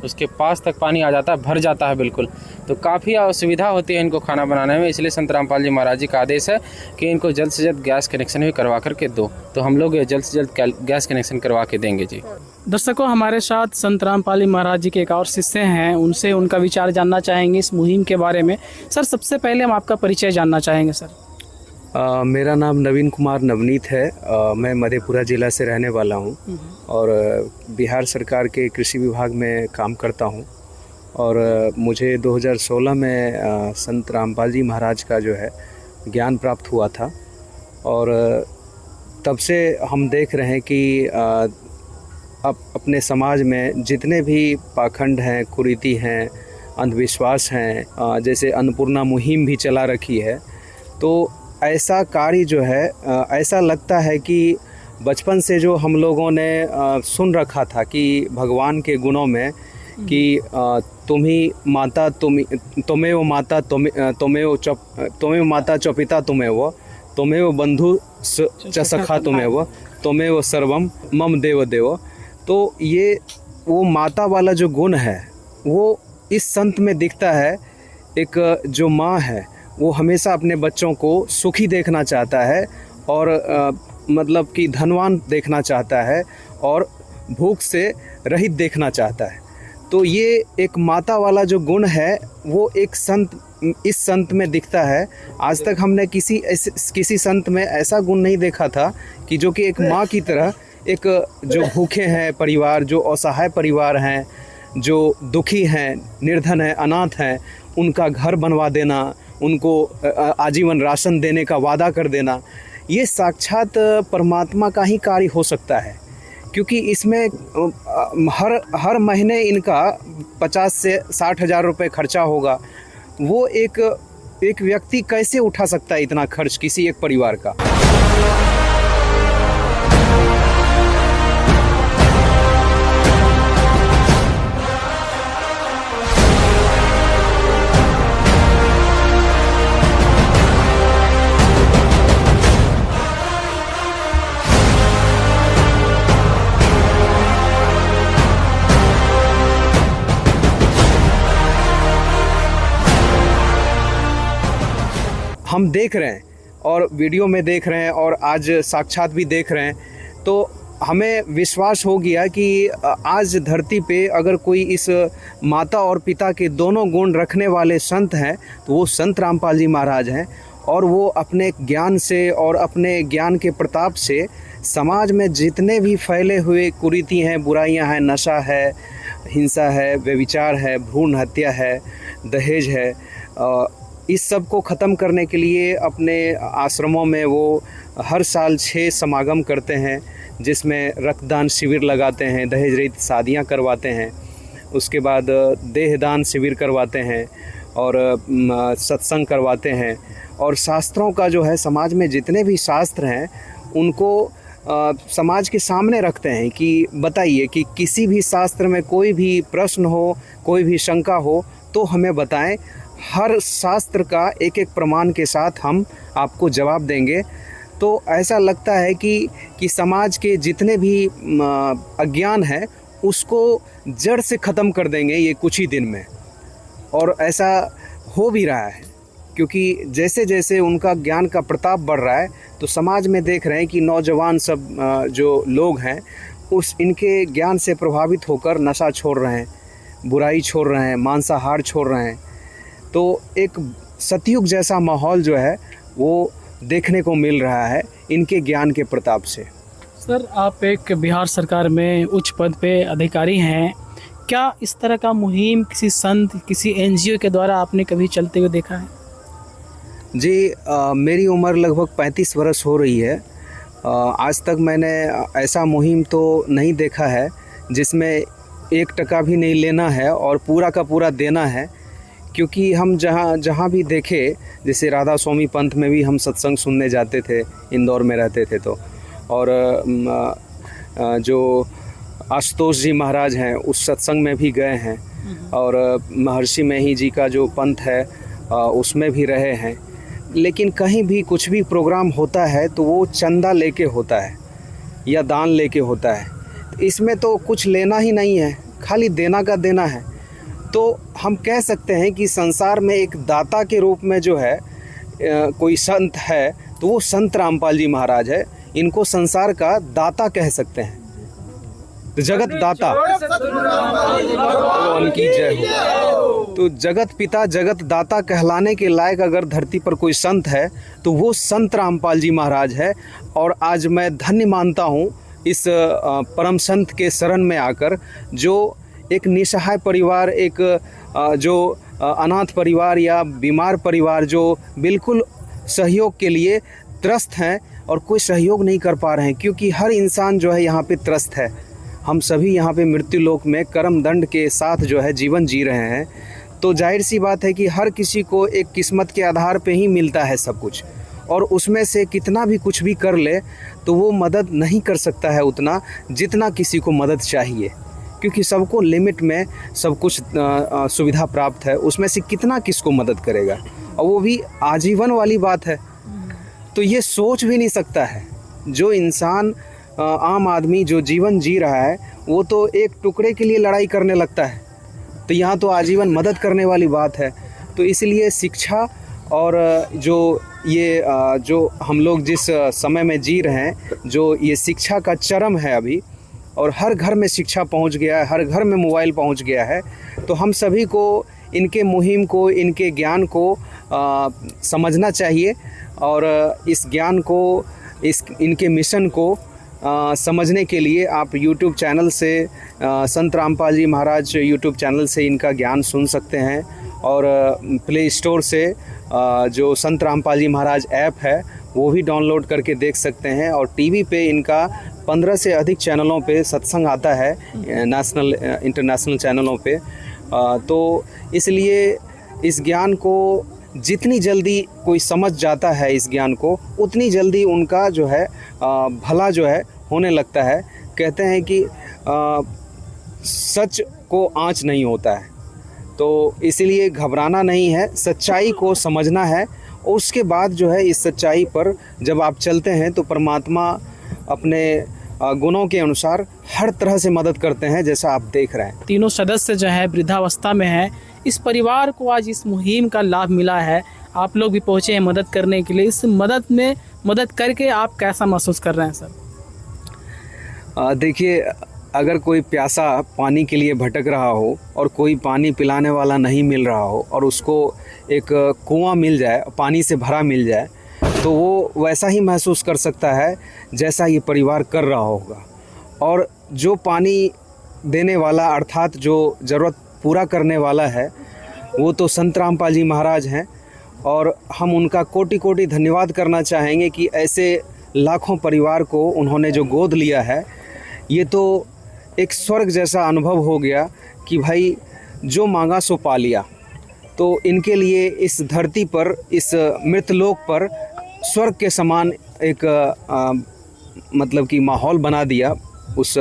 उसके पास तक पानी आ जाता है, भर जाता है बिल्कुल। तो काफ़ी असुविधा होती है इनको खाना बनाने में। इसलिए संत रामपाल जी महाराज जी का आदेश है कि इनको जल्द से जल्द गैस कनेक्शन भी करवा करके दो। तो हम लोग जल्द से जल्द गैस कनेक्शन करवा के देंगे जी। दर्शकों, हमारे साथ संत रामपाल जी महाराज जी के एक और शिष्य हैं, उनसे उनका विचार जानना चाहेंगे इस मुहिम के बारे में। सर, सबसे पहले हम आपका परिचय जानना चाहेंगे सर। मेरा नाम नवीन कुमार नवनीत है। मैं मधेपुरा ज़िला से रहने वाला हूं और बिहार सरकार के कृषि विभाग में काम करता हूं। और मुझे 2016 में संत रामपाल जी महाराज का जो है ज्ञान प्राप्त हुआ था। और तब से हम देख रहे हैं कि अब अपने समाज में जितने भी पाखंड हैं, कुरीति हैं, अंधविश्वास हैं, जैसे अन्नपूर्णा मुहिम भी चला रखी है, तो ऐसा कार्य जो है ऐसा लगता है कि बचपन से जो हम लोगों ने सुन रखा था कि भगवान के गुणों में कि तुम्ही माता तुम्हें माता तुम्हें माता च पिता तुम्हें बंधु च सखा तुम्हें सर्वम मम देव देव। तो ये वो माता वाला जो गुण है वो इस संत में दिखता है। एक जो माँ है वो हमेशा अपने बच्चों को सुखी देखना चाहता है और मतलब कि धनवान देखना चाहता है और भूख से रहित देखना चाहता है। तो ये एक माता वाला जो गुण है वो एक संत, इस संत में दिखता है। आज तक हमने किसी संत में ऐसा गुण नहीं देखा था कि जो कि एक माँ की तरह, एक जो भूखे हैं परिवार, जो असहाय परिवार हैं, जो दुखी हैं, निर्धन हैं, अनाथ हैं, उनका घर बनवा देना, उनको आजीवन राशन देने का वादा कर देना, ये साक्षात परमात्मा का ही कार्य हो सकता है। क्योंकि इसमें हर महीने इनका 50 से 60 हज़ार रुपये खर्चा होगा। वो एक व्यक्ति कैसे उठा सकता है इतना खर्च किसी एक परिवार का? हम देख रहे हैं और वीडियो में देख रहे हैं और आज साक्षात भी देख रहे हैं, तो हमें विश्वास हो गया कि आज धरती पे अगर कोई इस माता और पिता के दोनों गुण रखने वाले संत हैं तो वो संत रामपाल जी महाराज हैं। और वो अपने ज्ञान से और अपने ज्ञान के प्रताप से समाज में जितने भी फैले हुए कुरीति हैं, बुराइयां हैं, नशा है, हिंसा है, व्यभिचार है, भ्रूण हत्या है, दहेज है, इस सब को ख़त्म करने के लिए अपने आश्रमों में वो हर साल 6 समागम करते हैं, जिसमें रक्तदान शिविर लगाते हैं, दहेज रहित शादियाँ करवाते हैं, उसके बाद देहदान शिविर करवाते हैं और सत्संग करवाते हैं। और शास्त्रों का जो है, समाज में जितने भी शास्त्र हैं उनको समाज के सामने रखते हैं कि बताइए कि किसी भी शास्त्र में कोई भी प्रश्न हो, कोई भी शंका हो तो हमें बताएं। हर शास्त्र का एक एक प्रमाण के साथ हम आपको जवाब देंगे। तो ऐसा लगता है कि समाज के जितने भी अज्ञान है उसको जड़ से ख़त्म कर देंगे ये कुछ ही दिन में। और ऐसा हो भी रहा है, क्योंकि जैसे जैसे उनका ज्ञान का प्रताप बढ़ रहा है तो समाज में देख रहे हैं कि नौजवान सब जो लोग हैं उस इनके ज्ञान से प्रभावित होकर नशा छोड़ रहे हैं, बुराई छोड़ रहे हैं, मांसाहार छोड़ रहे हैं। तो एक सतयुग जैसा माहौल जो है वो देखने को मिल रहा है इनके ज्ञान के प्रताप से। सर, आप एक बिहार सरकार में उच्च पद पे अधिकारी हैं, क्या इस तरह का मुहिम किसी संत, किसी एनजीओ के द्वारा आपने कभी चलते हुए देखा है? जी, मेरी उम्र लगभग 35 वर्ष हो रही है। आज तक मैंने ऐसा मुहिम तो नहीं देखा है जिसमें 1 टका भी नहीं लेना है और पूरा का पूरा देना है। क्योंकि हम जहाँ भी देखे, जैसे राधा स्वामी पंथ में भी हम सत्संग सुनने जाते थे, इंदौर में रहते थे तो, और जो आशुतोष जी महाराज हैं उस सत्संग में भी गए हैं, और महर्षि मेही जी का जो पंथ है उसमें भी रहे हैं। लेकिन कहीं भी कुछ भी प्रोग्राम होता है तो वो चंदा लेके होता है या दान लेके होता है। इसमें तो कुछ लेना ही नहीं है, खाली देना का देना है। तो हम कह सकते हैं कि संसार में एक दाता के रूप में जो है कोई संत है तो वो संत रामपाल जी महाराज है। इनको संसार का दाता कह सकते हैं, जगत दाता, उनकी जय हो। तो जगत पिता, जगत दाता कहलाने के लायक अगर धरती पर कोई संत है तो वो संत रामपाल जी महाराज है। और आज मैं धन्य मानता हूँ इस परम संत के शरण में आकर, जो एक निसहाय परिवार, एक जो अनाथ परिवार या बीमार परिवार जो बिल्कुल सहयोग के लिए त्रस्त हैं और कोई सहयोग नहीं कर पा रहे हैं, क्योंकि हर इंसान जो है यहाँ पे त्रस्त है। हम सभी यहाँ पे मृत्यु लोक में कर्म दंड के साथ जो है जीवन जी रहे हैं। तो जाहिर सी बात है कि हर किसी को एक किस्मत के आधार पे ही मिलता है सब कुछ, और उसमें से कितना भी कुछ भी कर ले तो वो मदद नहीं कर सकता है उतना जितना किसी को मदद चाहिए, क्योंकि सबको लिमिट में सब कुछ सुविधा प्राप्त है। उसमें से कितना किसको मदद करेगा, और वो भी आजीवन वाली बात है। तो ये सोच भी नहीं सकता है। जो इंसान आम आदमी जो जीवन जी रहा है वो तो एक टुकड़े के लिए लड़ाई करने लगता है, तो यहाँ तो आजीवन मदद करने वाली बात है। तो इसलिए शिक्षा और जो हम लोग जिस समय में जी रहे हैं, जो ये शिक्षा का चरम है अभी, और हर घर में शिक्षा पहुंच गया है, हर घर में मोबाइल पहुंच गया है। तो हम सभी को इनके मुहिम को, इनके ज्ञान को समझना चाहिए, और इस ज्ञान को, इनके मिशन को समझने के लिए आप YouTube चैनल से, संत रामपाल जी महाराज YouTube चैनल से इनका ज्ञान सुन सकते हैं, और प्ले स्टोर से जो संत रामपाल जी महाराज ऐप है वो भी डाउनलोड करके देख सकते हैं। और टीवी पे इनका 15 से अधिक चैनलों पे सत्संग आता है, नेशनल इंटरनेशनल चैनलों पे। तो इसलिए इस ज्ञान को जितनी जल्दी कोई समझ जाता है, इस ज्ञान को, उतनी जल्दी उनका जो है भला जो है होने लगता है। कहते हैं कि सच को आँच नहीं होता है, तो इसलिए घबराना नहीं है, सच्चाई को समझना है, और उसके बाद जो है इस सच्चाई पर जब आप चलते हैं तो परमात्मा अपने गुणों के अनुसार हर तरह से मदद करते हैं, जैसा आप देख रहे हैं। तीनों सदस्य जो है वृद्धावस्था में है। इस परिवार को आज इस मुहिम का लाभ मिला है, आप लोग भी पहुँचे हैं मदद करने के लिए। इस मदद करके आप कैसा महसूस कर रहे हैं सर? देखिए, अगर कोई प्यासा पानी के लिए भटक रहा हो और कोई पानी पिलाने वाला नहीं मिल रहा हो और उसको एक कुआं मिल जाए, पानी से भरा मिल जाए, तो वो वैसा ही महसूस कर सकता है जैसा ये परिवार कर रहा होगा। और जो पानी देने वाला अर्थात जो ज़रूरत पूरा करने वाला है वो तो संत रामपाल जी महाराज हैं, और हम उनका कोटि कोटि धन्यवाद करना चाहेंगे कि ऐसे लाखों परिवार को उन्होंने जो गोद लिया है, ये तो एक स्वर्ग जैसा अनुभव हो गया कि भाई जो मांगा सो पा लिया। तो इनके लिए इस धरती पर, इस मृतलोक पर स्वर्ग के समान एक मतलब कि माहौल बना दिया उस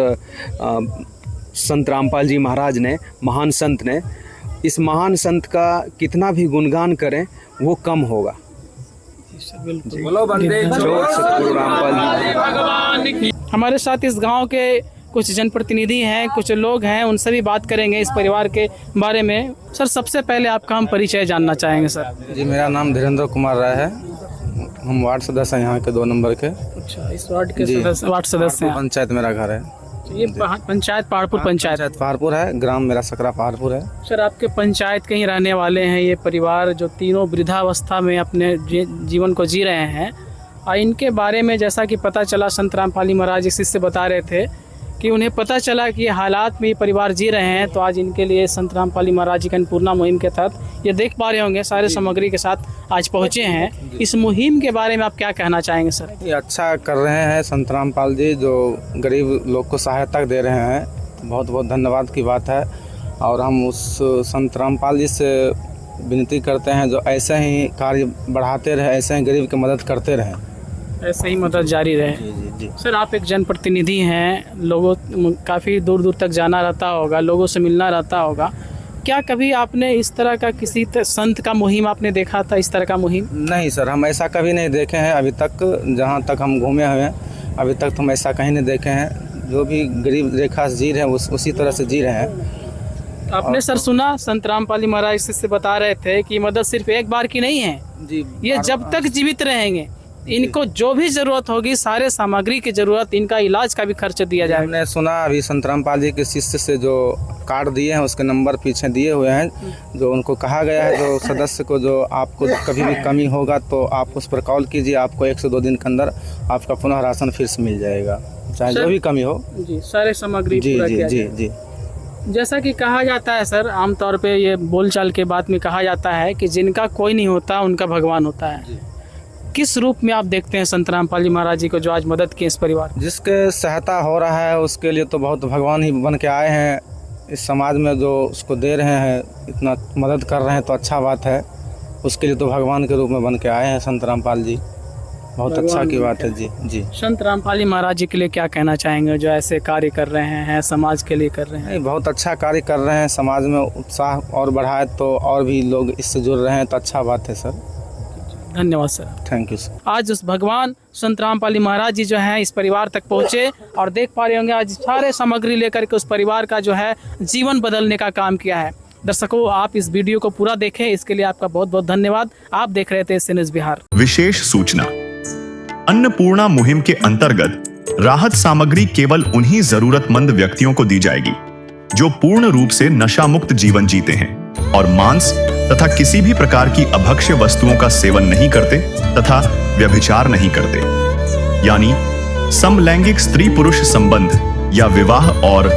संत रामपाल जी महाराज ने, महान संत ने। इस महान संत का कितना भी गुणगान करें वो कम होगा। हमारे साथ इस गांव के कुछ जनप्रतिनिधि हैं, कुछ लोग हैं, उनसे भी बात करेंगे इस परिवार के बारे में। सर, सबसे पहले आपका हम परिचय जानना चाहेंगे सर। जी, मेरा नाम धीरेन्द्र कुमार राय है। हम वार्ड सदस्य हैं यहाँ के 2 नंबर के। अच्छा, इस वार्ड के सदस्य, वार्ड सदस्य हैं। पंचायत मेरा घर है। ये पंचायत पहाड़पुर पंचायत पहाड़पुर है, ग्राम मेरा सकरा पहाड़पुर है। सर, आपके पंचायत के ही रहने वाले हैं ये परिवार, जो तीनों वृद्धावस्था में अपने जीवन को जी रहे हैं। और इनके बारे में जैसा कि पता चला, संत रामपाल जी महाराज इसी से बता रहे थे कि उन्हें पता चला कि ये हालात में ये परिवार जी रहे हैं, तो आज इनके लिए संत रामपाल जी महाराज जी का अन्नपूर्णा मुहिम के तहत ये देख पा रहे होंगे, सारे सामग्री के साथ आज पहुँचे हैं। इस मुहिम के बारे में आप क्या कहना चाहेंगे सर? ये अच्छा कर रहे हैं संत रामपाल जी, जो गरीब लोग को सहायता दे रहे हैं। बहुत बहुत धन्यवाद की बात है। और हम उस संत रामपाल जी से विनती करते हैं जो ऐसे ही कार्य बढ़ाते रहे, ऐसे ही गरीब की मदद करते रहें, ऐसे ही मदद जारी रहे। जी। सर, आप एक जनप्रतिनिधि हैं, लोगों काफ़ी दूर दूर तक जाना रहता होगा, लोगों से मिलना रहता होगा। क्या कभी आपने इस तरह का किसी संत का मुहिम आपने देखा था, इस तरह का मुहिम? नहीं सर, हम ऐसा कभी नहीं देखे हैं अभी तक। जहाँ तक हम घूमे हुए हैं अभी तक तो हम ऐसा कहीं नहीं देखे हैं। जो भी गरीब रेखा से जी रहे हैं उसी तरह से जी रहे हैं। आपने सर सुना, संत रामपाल जी महाराज से बता रहे थे कि मदद सिर्फ एक बार की नहीं है जी, ये जब तक जीवित रहेंगे इनको जो भी जरूरत होगी, सारे सामग्री की जरूरत, इनका इलाज का भी खर्च दिया जाएगा। हमने सुना अभी संत रामपाल जी के शिष्य से जो कार्ड दिए हैं उसके नंबर पीछे दिए हुए हैं, जो उनको कहा गया है जो सदस्य को, जो आपको कभी भी कमी होगा तो आप उस पर कॉल कीजिए, आपको 1 से 2 दिन के अंदर आपका पुनः राशन फिर से मिल जाएगा, चाहे जो भी कमी हो। जी, सारे सामग्री जी पूरा जी किया जी जाएगा। जी। जैसा कि कहा जाता है सर, आमतौर पे ये बोलचाल के बात में कहा जाता है कि जिनका कोई नहीं होता उनका भगवान होता है। किस रूप में आप देखते हैं संत रामपाल जी महाराज जी को जो आज मदद की इस परिवार? जिसके सहायता हो रहा है उसके लिए तो बहुत भगवान ही बन के आए हैं इस समाज में, जो उसको दे रहे हैं, इतना मदद कर रहे हैं तो अच्छा बात है। उसके लिए तो भगवान के रूप में बन के आए हैं संत रामपाल जी। बहुत अच्छा की बात है। जी जी। संत रामपाल जी महाराज जी के लिए क्या कहना चाहेंगे जो ऐसे कार्य कर रहे हैं, समाज के लिए कर रहे हैं? नहीं, बहुत अच्छा कार्य कर रहे हैं। समाज में उत्साह और बढ़ाए तो और भी लोग इससे जुड़ रहे हैं तो अच्छा बात है सर। धन्यवाद सर। Thank you sir. आज उस भगवान संत रामपाल जी महाराज जी जो हैं इस परिवार तक पहुँचे और देख पा रहे होंगे आज सारे सामग्री लेकर के उस परिवार का जो है जीवन बदलने का काम किया है। दर्शकों, आप इस वीडियो को पूरा देखें, इसके लिए आपका बहुत बहुत धन्यवाद। आप देख रहे थे सी न्यूज़ बिहार। विशेष सूचना, अन्नपूर्णा मुहिम के अंतर्गत राहत सामग्री केवल उन्हीं जरूरतमंद व्यक्तियों को दी जाएगी जो पूर्ण रूप से नशा मुक्त जीवन जीते हैं और मांस तथा किसी भी प्रकार की अभक्ष्य वस्तुओं का सेवन नहीं करते तथा व्यभिचार नहीं करते, यानी समलैंगिक स्त्री पुरुष संबंध या विवाह और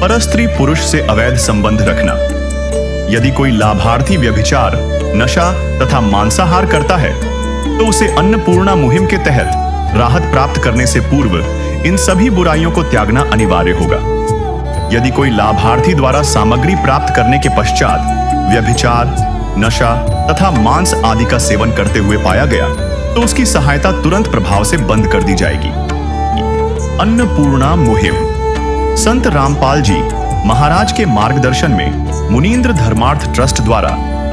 परस्त्री पुरुष से अवैध संबंध रखना। यदि कोई लाभार्थी व्यभिचार, नशा तथा मांसाहार करता है तो उसे अन्नपूर्णा मुहिम के तहत राहत प्राप्त करने से पूर्व इन सभी बुराइयों को त्यागना अनिवार्य होगा। यदि कोई लाभार्थी द्वारा सामग्री प्राप्त करने के पश्चात व्यभिचार, नशा तथा मांस आदि का सेवन करते हुए पाया गया तो उसकी सहायता तुरंत प्रभाव से बंद कर दी जाएगी। अन्नपूर्णा मुहिम संत रामपाल जी महाराज के मार्गदर्शन में मुनीन्द्र धर्मार्थ ट्रस्ट द्वारा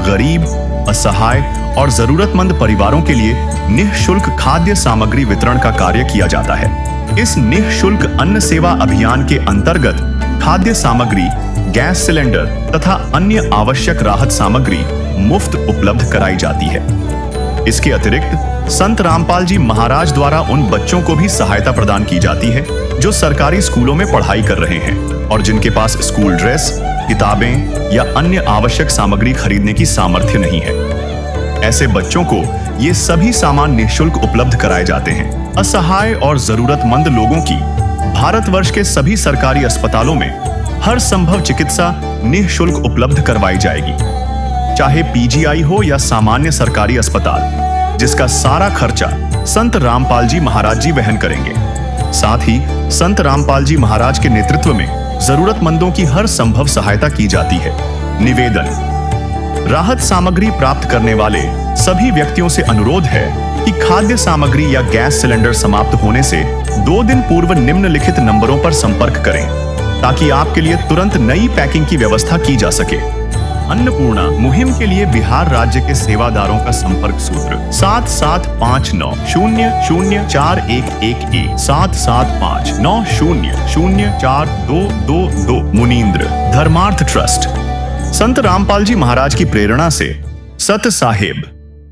गरीब, असहाय और जरूरतमंद परिवारों के लिए निःशुल्क खाद्य सामग्री वितरण का कार्य किया जाता है। इस निःशुल्क अन्न सेवा अभियान के अंतर्गत खाद्य सामग्री, गैस सिलेंडर तथा अन्य आवश्यक राहत सामग्री मुफ्त उपलब्ध कराई जाती है। इसके अतिरिक्त संत रामपाल जी महाराज द्वारा उन बच्चों को भी सहायता प्रदान की जाती है जो सरकारी स्कूलों में पढ़ाई कर रहे हैं और जिनके पास स्कूल ड्रेस, किताबें या अन्य आवश्यक सामग्री खरीदने की सामर्थ्य नहीं है। ऐसे बच्चों को ये सभी सामान निःशुल्क उपलब्ध कराए जाते हैं। असहाय और जरूरतमंद लोगों की भारतवर्ष के सभी सरकारी अस्पतालों में हर संभव चिकित्सा निःशुल्क उपलब्ध करवाई जाएगी, चाहे पीजीआई हो या सामान्य सरकारी अस्पताल, जिसका सारा खर्चा संत रामपाल जी महाराज जी वहन करेंगे। साथ ही संत रामपाल जी महाराज के नेतृत्व में जरूरतमंदों की हर संभव सहायता की जाती है। निवेदन: राहत सामग्री प्राप्त करने वाले सभी व्यक्तियों से अनुरोध है कि खाद्य सामग्री या गैस सिलेंडर समाप्त होने से 2 दिन पूर्व निम्नलिखित नंबरों पर संपर्क करें ताकि आपके लिए तुरंत नई पैकिंग की व्यवस्था की जा सके। अन्नपूर्णा मुहिम के लिए बिहार राज्य के सेवादारों का संपर्क सूत्र 7759004211 7759004222। मुनींद्र धर्मार्थ ट्रस्ट। संत रामपाल जी महाराज की प्रेरणा से सत साहिब